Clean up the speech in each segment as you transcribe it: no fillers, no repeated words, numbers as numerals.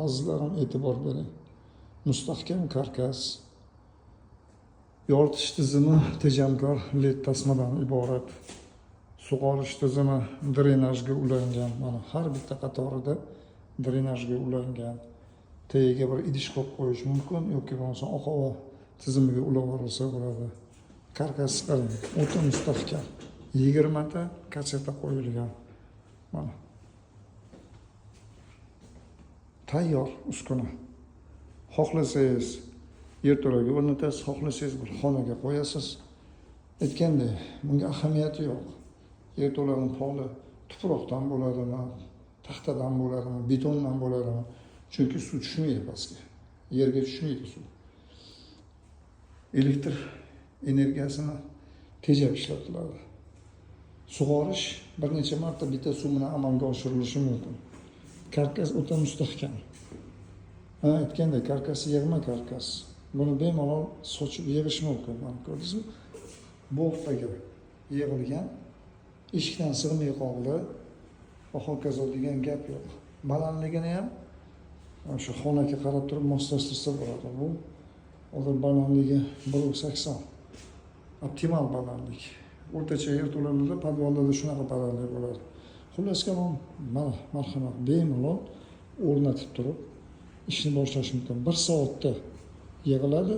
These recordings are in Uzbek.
Azizlarim, e'tibor bering. Mustahkam karkas, yoritish tizimi tejamkor led tasmadan iborat. Sug'orish tizimi drenajga ulangan. Mana har bitta qatorida drenajga ulangan. Tagiga bir idish qo'yib qo'yish mumkin yoki bo'lmasa oq havo tizimiga ulaverilsa bo'ladi. Karkasi qarang, o'ta mustahkam. 20 ta kaseta qo'yilgan. Mana tayyor uskuna. Xohlasangiz yerto'laga o'rnatasiz, xohlasangiz bir xonaga qo'yasiz. Aytgandek, bunga ahamiyati yo'q. Yerto'laning poli tuproqdan bo'ladimi, taxtadan bo'ladimi, betondan bo'ladimi? Chunki suv tushmaydi pastga. Yerga tushmaydi suv. Elektr energiyasini tejab ishlatiladi. Sug'orish bir necha marta bitta suv bilan amalga oshirilishi mumkin. Karkas o'ta mustahkam. Aytgandek, karkasi yig'ma karkas. Buni bemalol sochib yig'ish mumkin. Mana ko'rdingizmi? Bo'g'taga yig'ilgan, eshikdan sig'may qoldi va hokazo degan gap yo'q. Balandligini ham o'sha xonaga qarab turib moslashtirsa bo'ladi. Bu hozir balandligi 1.80. Optimal balandlik. O'rtacha yerto'lalarda, podvallarda shunaqa balandlik bo'ladi. Xullas kalom, mana marhamat, bemalol o'rnatib turib ishni boshlash mumkin. 1 soatda yig'iladi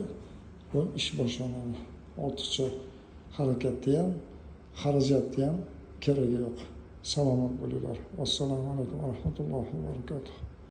va ish boshlanadi. Ortiqcha harakatni ham, xarajatni ham keragi yo'q. Salomat bo'linglar. Assalomu alaykum va rahmatullohi va barakatuh.